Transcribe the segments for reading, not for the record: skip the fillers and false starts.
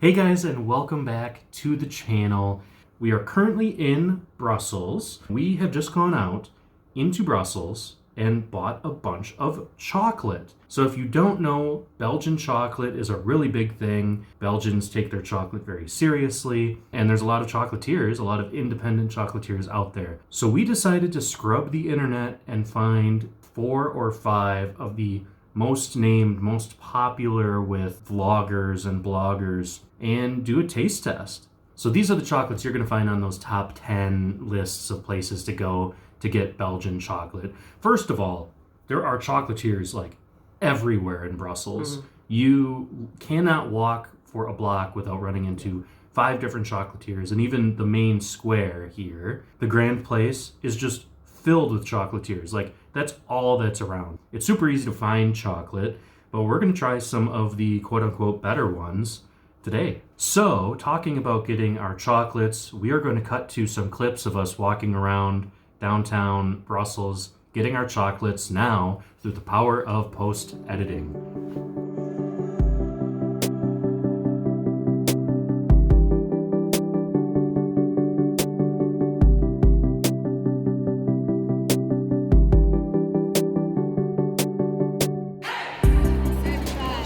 Hey guys, and welcome back to the channel. We are currently in Brussels. We have just gone out into Brussels and bought a bunch of chocolate. So if you don't know, Belgian chocolate is a really big thing. Belgians take their chocolate very seriously, and there's a lot of chocolatiers, a lot of independent chocolatiers out there. So we decided to scrub the internet and find 4 or 5 of the most named, most popular with vloggers and bloggers, and do a taste test. So these are the chocolates you're going to find on those top 10 lists of places to go to get Belgian chocolate. First of all, there are chocolatiers like everywhere in Brussels. You cannot walk for a block without running into 5 different chocolatiers, and even the main square here, the Grand Place, is just filled with chocolatiers. Like, that's all that's around. It's super easy to find chocolate, but we're going to try some of the quote-unquote better ones today. So, talking about getting our chocolates, we are going to cut to some clips of us walking around downtown Brussels, getting our chocolates now through the power of post-editing.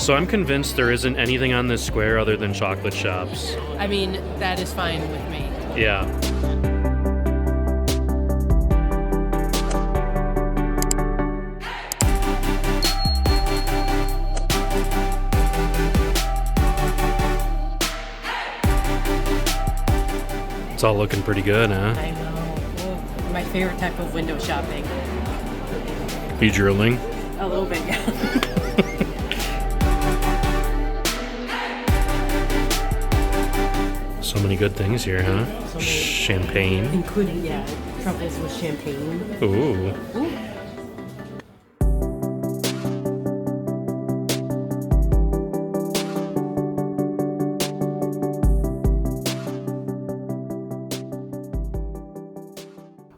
So I'm convinced there isn't anything on this square other than chocolate shops. I mean, that is fine with me. Yeah. It's all looking pretty good, huh? I know. Oh, my favorite type of window shopping. You drooling? A little bit, yeah. So many good things here, huh? So Champagne. Including, yeah, truffles with champagne. Ooh. Ooh.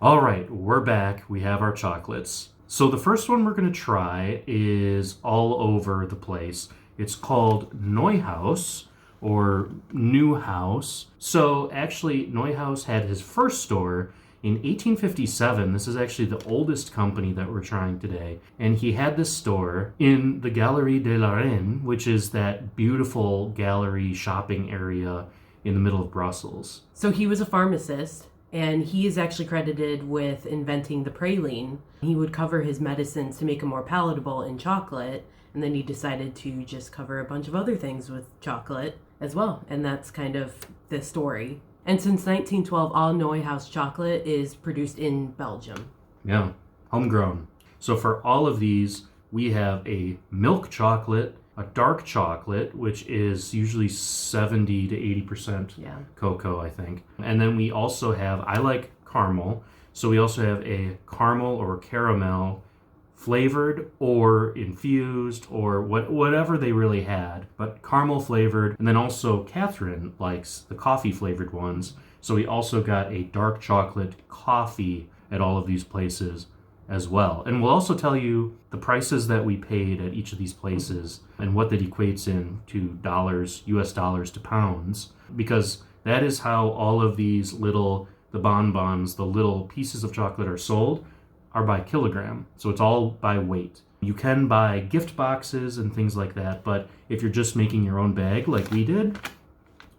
All right, we're back. We have our chocolates. So the first one we're going to try is all over the place. It's called Neuhaus, or Neuhaus. So actually, Neuhaus had his first store in 1857. This is actually the oldest company that we're trying today. And he had this store in the Galerie de la Reine, which is that beautiful gallery shopping area in the middle of Brussels. So he was a pharmacist, and he is actually credited with inventing the praline. He would cover his medicines to make them more palatable in chocolate, and then he decided to just cover a bunch of other things with chocolate as well, and that's kind of the story. And since 1912, all Neuhaus chocolate is produced in Belgium. Yeah, homegrown. So for all of these, we have a milk chocolate, a dark chocolate, which is usually 70 to 80% cocoa, I think. And then we also have, I like caramel, so we also have a caramel or caramel flavored or infused or whatever they really had, but caramel flavored. And then also Catherine likes the coffee flavored ones, so we also got a dark chocolate coffee at all of these places as well. And we'll also tell you the prices that we paid at each of these places and what that equates in to dollars, US dollars to pounds, because that is how all of these the bonbons, the little pieces of chocolate are sold, are by kilogram. So it's all by weight. You can buy gift boxes and things like that, but if you're just making your own bag like we did,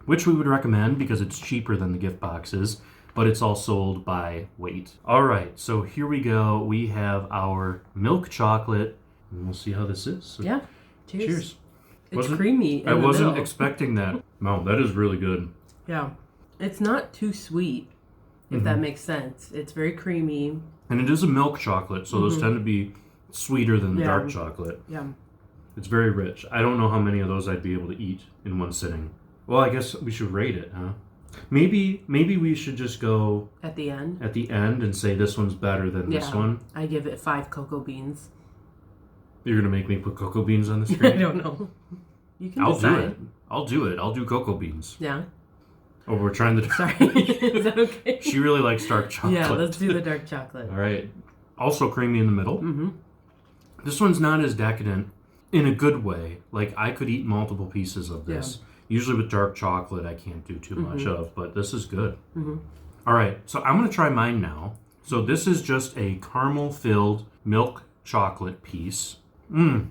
which we would recommend because it's cheaper than the gift boxes, but it's all sold by weight. All right, so here we go. We have our milk chocolate, and we'll see how this is. So yeah, cheers. It's Wasn't creamy. I wasn't expecting that. No, that is really good. Yeah, it's not too sweet, if that makes sense. It's very creamy. And it is a milk chocolate, so those tend to be sweeter than the dark chocolate. Yeah. It's very rich. I don't know how many of those I'd be able to eat in one sitting. Well, I guess we should rate it, huh? Maybe we should just go at the end and say this one's better than this one. I give it 5 cocoa beans. You're gonna make me put cocoa beans on the screen? I don't know. You can decide. I'll do it. I'll do cocoa beans. Yeah. Oh, we're trying to... Sorry. Is that okay? She really likes dark chocolate. Yeah, let's do the dark chocolate. All right. Also creamy in the middle. This one's not as decadent in a good way. Like, I could eat multiple pieces of this. Usually with dark chocolate, I can't do too much of, but this is good. Mm-hmm. All right, so I'm going to try mine now. So this is just a caramel-filled milk chocolate piece. I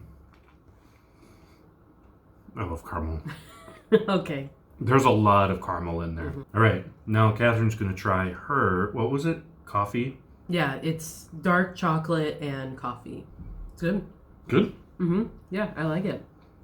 love caramel. Okay. There's a lot of caramel in there. All right, now Catherine's going to try her, what was it? Coffee? Yeah, it's dark chocolate and coffee. It's good. Good? Mm-hmm. Yeah, I like it.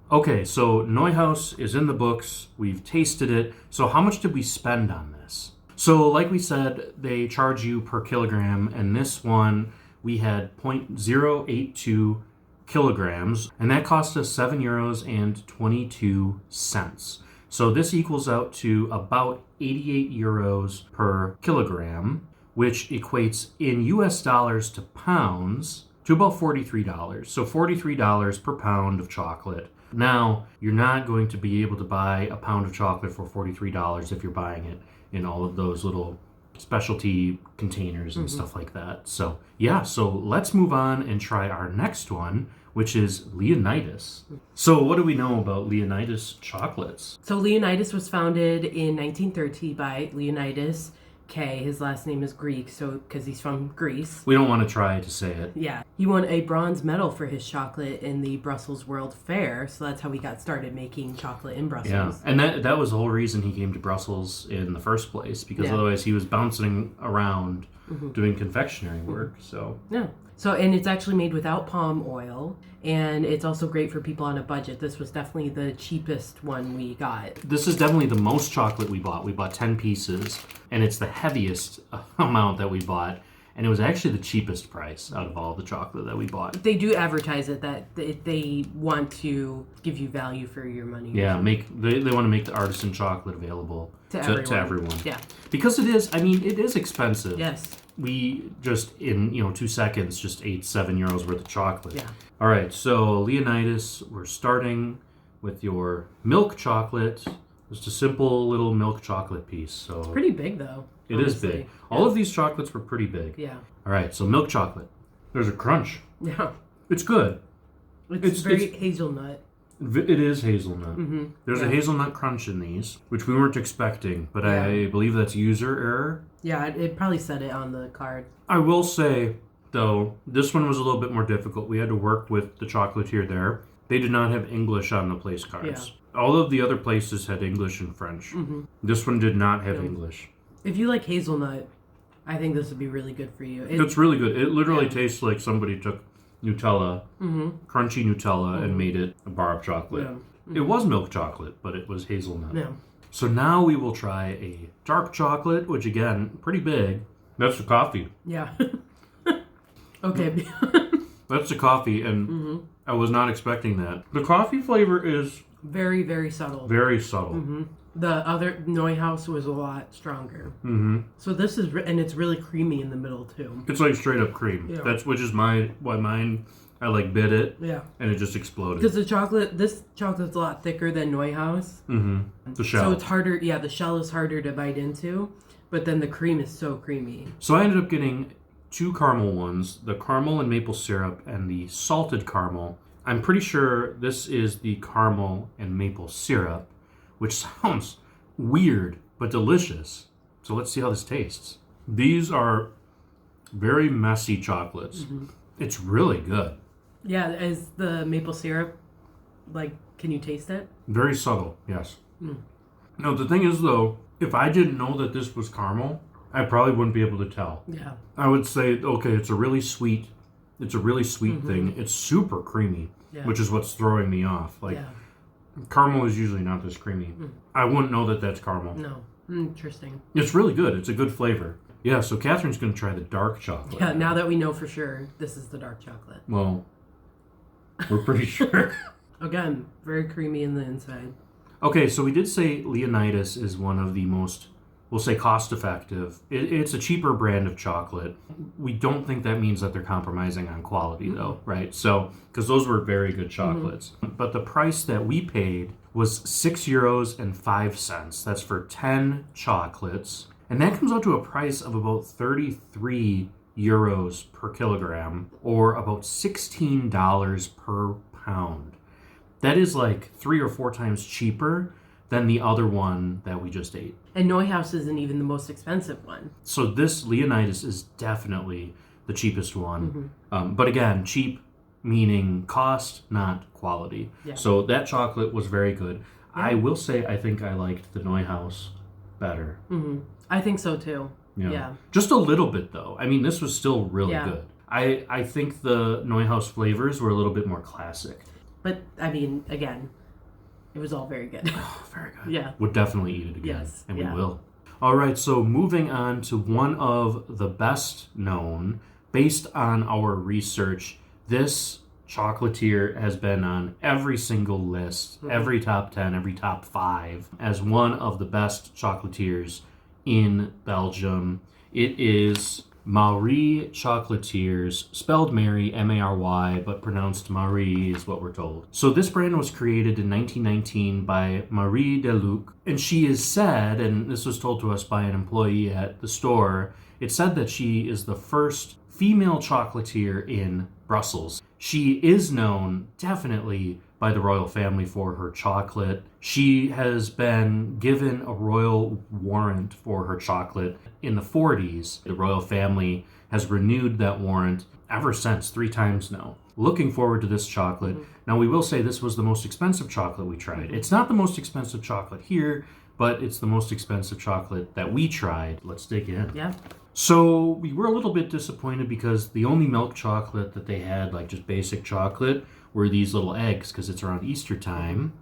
Okay, so Neuhaus is in the books. We've tasted it. So how much did we spend on this? So like we said, they charge you per kilogram, and this one we had 0.082 kilograms, and that cost us €7.22. So this equals out to about 88 euros per kilogram, which equates in US dollars to pounds to about $43. So $43 per pound of chocolate. Now, you're not going to be able to buy a pound of chocolate for $43 if you're buying it in all of those little specialty containers and stuff like that. So, yeah, so let's move on and try our next one, which is Leonidas. So, what do we know about Leonidas Chocolates? So Leonidas was founded in 1930 by Leonidas K. His last name is Greek, so because he's from Greece. We don't want to try to say it. Yeah. He won a bronze medal for his chocolate in the Brussels World Fair, so that's how he got started making chocolate in Brussels. Yeah, and that was the whole reason he came to Brussels in the first place, because otherwise he was bouncing around doing confectionery work, so... Yeah. So, and it's actually made without palm oil, and it's also great for people on a budget. This was definitely the cheapest one we got. This is definitely the most chocolate we bought. We bought 10 pieces, and it's the heaviest amount that we bought, and it was actually the cheapest price out of all the chocolate that we bought. They do advertise it that they want to give you value for your money. Yeah, they want to make the artisan chocolate available to everyone. Yeah. Because it is expensive. Yes. We just, in 2 seconds, just ate €7 worth of chocolate. Yeah. All right, so Leonidas, we're starting with your milk chocolate. Just a simple little milk chocolate piece. So it's pretty big, though. It is big. All of these chocolates were pretty big. Yeah. All right, so milk chocolate. There's a crunch. Yeah. It's good. It's very hazelnut. It is hazelnut. Mm-hmm. There's a hazelnut crunch in these, which we weren't expecting, but I believe that's user error. Yeah, it probably said it on the card. I will say, though, this one was a little bit more difficult. We had to work with the chocolatier there. They did not have English on the place cards. Yeah. All of the other places had English and French. Mm-hmm. This one did not have English. If you like hazelnut, I think this would be really good for you. It's really good. It literally tastes like somebody took Nutella, crunchy Nutella, and made it a bar of chocolate. Yeah. Mm-hmm. It was milk chocolate, but it was hazelnut. Yeah. So now we will try a dark chocolate, which again, pretty big. That's the coffee. Yeah. Okay. That's the coffee, and I was not expecting that. The coffee flavor is... very, very subtle. Very subtle. Mm-hmm. The other Neuhaus was a lot stronger. Mm-hmm. So this is, and it's really creamy in the middle too. It's like straight up cream. Yeah. Which is why mine, I like bit it. Yeah. And it just exploded. Because this chocolate's a lot thicker than Neuhaus. Mm-hmm. The shell. So it's harder, the shell is harder to bite into, but then the cream is so creamy. So I ended up getting 2 caramel ones, the caramel and maple syrup and the salted caramel. I'm pretty sure this is the caramel and maple syrup, which sounds weird, but delicious. So let's see how this tastes. These are very messy chocolates. Mm-hmm. It's really good. Yeah, is the maple syrup, can you taste it? Very subtle, yes. Mm. Now, the thing is, though, if I didn't know that this was caramel, I probably wouldn't be able to tell. Yeah. I would say, okay, it's a really sweet thing. It's super creamy, which is what's throwing me off. Caramel is usually not this creamy. I wouldn't know that that's caramel. No. Interesting. It's really good. It's a good flavor. Yeah, so Catherine's going to try the dark chocolate. Yeah, now that we know for sure this is the dark chocolate. Well, we're pretty sure. Again, very creamy in the inside. Okay, so we did say Leonidas is one of the most, we'll say, cost-effective. It's a cheaper brand of chocolate. We don't think that means that they're compromising on quality, though, right? So, because those were very good chocolates. But the price that we paid was €6.05. That's for 10 chocolates. And that comes out to a price of about 33 euros per kilogram, or about $16 per pound. That is like 3 or 4 times cheaper than the other one that we just ate. And Neuhaus isn't even the most expensive one. So this Leonidas is definitely the cheapest one. But again, cheap meaning cost, not quality. Yeah. So that chocolate was very good. Yeah. I will say I think I liked the Neuhaus better. I think so too. Yeah. Just a little bit though. I mean, this was still really good. I think the Neuhaus flavors were a little bit more classic. But, I mean, again, it was all very good. Oh, very good. Yeah. Would definitely eat it again. Yes. And we will. All right, so moving on to one of the best known, based on our research, this chocolatier has been on every single list, every top 10, every top 5, as one of the best chocolatiers in Belgium. It is Neuhaus Chocolatiers, spelled Mary, M-A-R-Y, but pronounced Marie is what we're told. So this brand was created in 1919 by Marie Deluc, and she is said, and this was told to us by an employee at the store, it's said that she is the first female chocolatier in Brussels. She is known, definitely, by the royal family for her chocolate. She has been given a royal warrant for her chocolate in the 40s. The royal family has renewed that warrant ever since, 3 times now. Looking forward to this chocolate. Now, we will say this was the most expensive chocolate we tried. It's not the most expensive chocolate here, but it's the most expensive chocolate that we tried. Let's dig in. Yeah. So we were a little bit disappointed because the only milk chocolate that they had, like just basic chocolate, were these little eggs because it's around Easter time.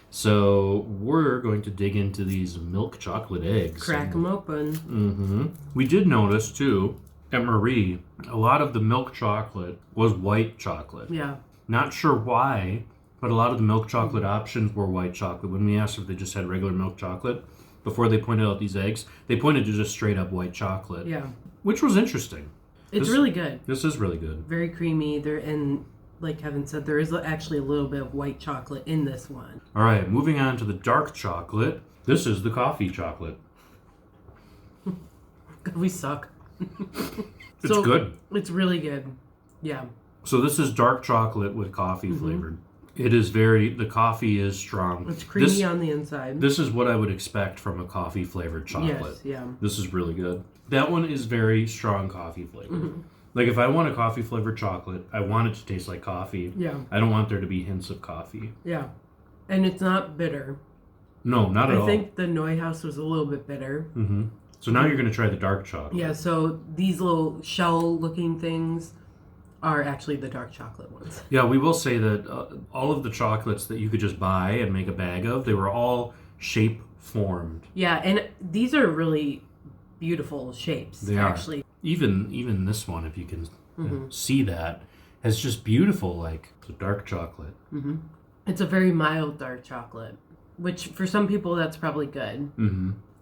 So we're going to dig into these milk chocolate eggs. Crack them open. We did notice too at Marie, a lot of the milk chocolate was white chocolate. Yeah. Not sure why, but a lot of the milk chocolate options were white chocolate. When we asked if they just had regular milk chocolate, before they pointed out these eggs, they pointed to just straight up white chocolate. Yeah. Which was interesting. It's really good. This is really good. Very creamy. And like Kevin said, there is actually a little bit of white chocolate in this one. All right, moving on to the dark chocolate. This is the coffee chocolate. We suck. It's good. It's really good. Yeah. So this is dark chocolate with coffee flavored. It is the coffee is strong. It's creamy on the inside. This is what I would expect from a coffee flavored chocolate. Yes, yeah. This is really good. That one is very strong coffee flavored. Like if I want a coffee flavored chocolate, I want it to taste like coffee. Yeah. I don't want there to be hints of coffee. Yeah. And it's not bitter. No, not at all. I think the Neuhaus was a little bit bitter. So now you're going to try the dark chocolate. Yeah, so these little shell looking things are actually the dark chocolate ones. Yeah, we will say that all of the chocolates that you could just buy and make a bag of, they were all shape formed. Yeah, and these are really beautiful shapes. They actually are. Even this one, if you can see that, has just beautiful, like, the dark chocolate. It's a very mild dark chocolate, which for some people that's probably good.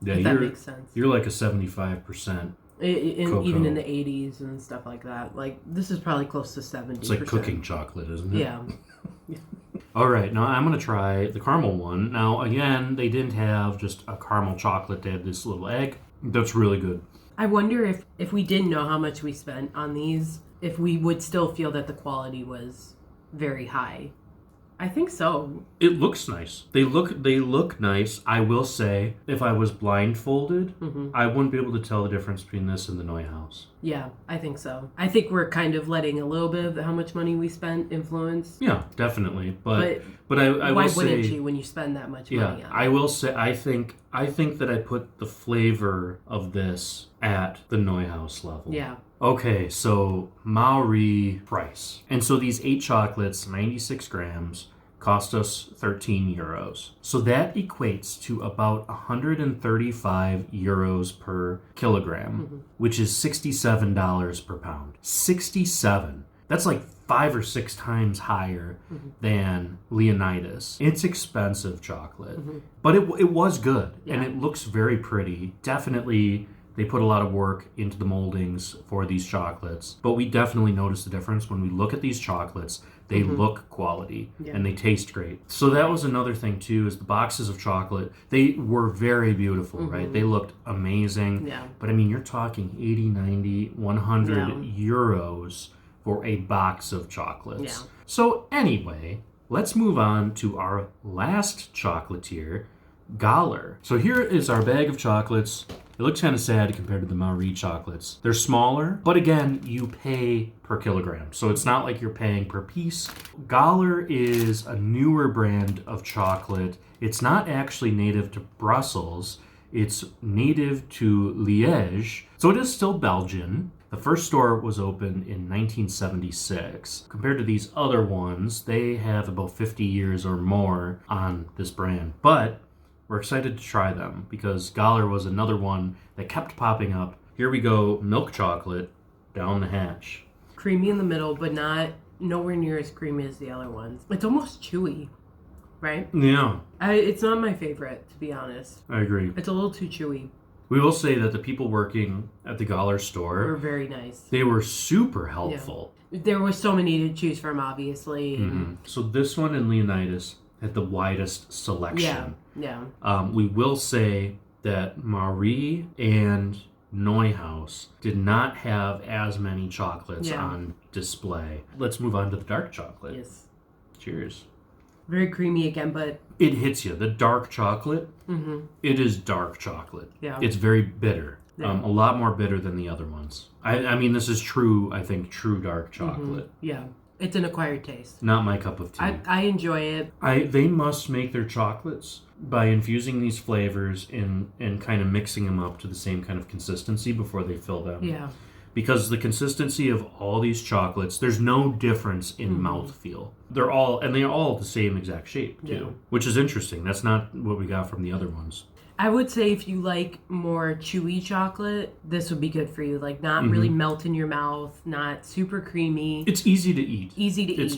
Yeah, if that makes sense. You're like a 75%. Even in the 80s and stuff like that. Like, this is probably close to 70%. It's like cooking chocolate, isn't it? Yeah. All right, now I'm going to try the caramel one. Now, again, they didn't have just a caramel chocolate. They had this little egg. That's really good. I wonder if we didn't know how much we spent on these, if we would still feel that the quality was very high. I think so. It looks nice. They look nice. I will say, if I was blindfolded, I wouldn't be able to tell the difference between this and the Neuhaus. Yeah, I think so. I think we're kind of letting a little bit of how much money we spent influence. Yeah, definitely. But I why will say, wouldn't you when you spend that much money on it? I will say I think that I put the flavor of this at the Neuhaus level. Yeah. Okay, so Maori price. And so these 8 chocolates, 96 grams, cost us 13 euros. So that equates to about 135 euros per kilogram, which is $67 per pound. 67. That's like 5 or 6 times higher than Leonidas. It's expensive chocolate, but it was good, and it looks very pretty. Definitely, they put a lot of work into the moldings for these chocolates, but we definitely notice the difference when we look at these chocolates. They look quality and they taste great. So that was another thing too, is the boxes of chocolate. They were very beautiful, right? They looked amazing. Yeah. But I mean, you're talking 80, 90, 100 euros for a box of chocolates. Yeah. So anyway, let's move on to our last chocolatier. Gahler. So here is our bag of chocolates. It looks kind of sad compared to the Marie chocolates. They're smaller, but again, you pay per kilogram. So it's not like you're paying per piece. Gahler is a newer brand of chocolate. It's not actually native to Brussels. It's native to Liege. So it is still Belgian. The first store was opened in 1976. Compared to these other ones, they have about 50 years or more on this brand. But we're excited to try them because Gahler was another one that kept popping up. Here we go, milk chocolate down the hatch. Creamy in the middle, but nowhere near as creamy as the other ones. It's almost chewy, right? Yeah. It's not my favorite, to be honest. I agree. It's a little too chewy. We will say that the people working at the Gahler They were store, very nice. they were super helpful. There was so many to choose from, obviously. And So this one in Leonidas had the widest selection. yeah. We will say that Marie and Neuhaus did not have as many chocolates on display. Let's move on to the dark chocolate. Yes. Cheers. Very creamy again, but It hits you. The dark chocolate, it is dark chocolate. Yeah. It's very bitter. Yeah. A lot more bitter than the other ones. I mean, this is true, I think, true dark chocolate. yeah. It's an acquired taste. Not my cup of tea. I enjoy it. They must make their chocolates by infusing these flavors and kind of mixing them up to the same kind of consistency before they fill them. Yeah. Because the consistency of all these chocolates, there's no difference in mouthfeel. They're all the same exact shape too, which is interesting. That's not what we got from the other ones. I would say if you like more chewy chocolate, this would be good for you. Like not really melt in your mouth, not super creamy. It's easy to eat. Easy to eat. It's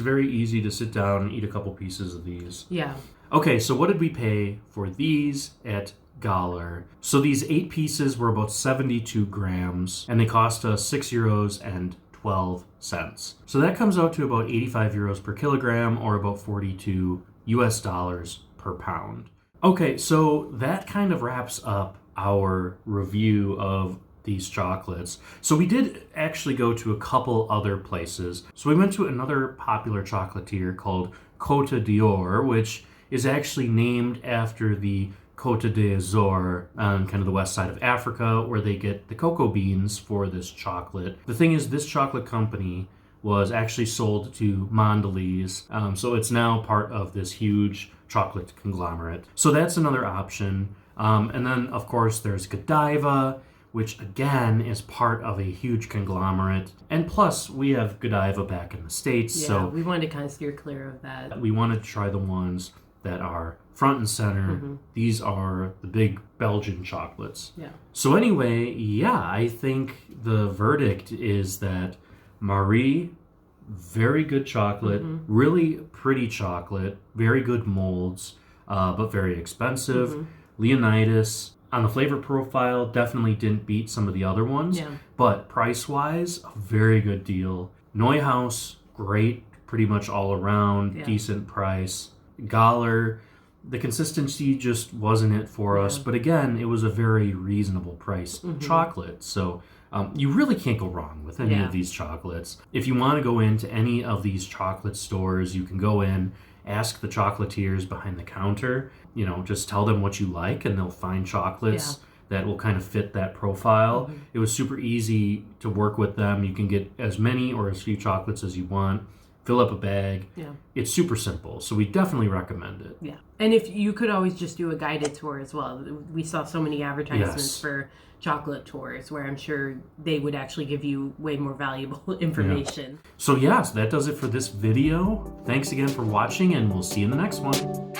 very easy to sit down and eat a couple pieces of these. Yeah. Okay, so what did we pay for these at Gahler? So these 8 pieces were about 72 grams, and they cost us €6.12. So that comes out to about 85 euros per kilogram, or about 42 US dollars per pound. Okay, so that kind of wraps up our review of these chocolates. So we did actually go to a couple other places. So we went to another popular chocolatier called Côte d'Or, which is actually named after the Côte d'Azur on kind of the west side of Africa, where they get the cocoa beans for this chocolate. The thing is, this chocolate company was actually sold to Mondelez, so it's now part of this huge chocolate conglomerate. So that's another option. And then, of course, there's Godiva, which again is part of a huge conglomerate. And plus, we have Godiva back in the States, so we wanted to kind of steer clear of that. we wanted to try the ones that are front and center. These are the big Belgian chocolates. Yeah. So anyway, I think the verdict is that Marie, very good chocolate, really pretty chocolate, very good molds, but very expensive. Leonidas, on the flavor profile, definitely didn't beat some of the other ones, but price-wise, a very good deal. Neuhaus, great, pretty much all around, decent price. Gahler, the consistency just wasn't it for us, but again, it was a very reasonable price chocolate, so you really can't go wrong with any of these chocolates. If you want to go into any of these chocolate stores, you can go in, ask the chocolatiers behind the counter, just tell them what you like, and they'll find chocolates that will kind of fit that profile. It was super easy to work with them. You can get as many or as few chocolates as you want. Fill up a bag. Yeah. It's super simple, so we definitely recommend it. Yeah. And if you could always just do a guided tour as well. We saw so many advertisements for chocolate tours where I'm sure they would actually give you way more valuable information. So that does it for this video. Thanks again for watching, and we'll see you in the next one.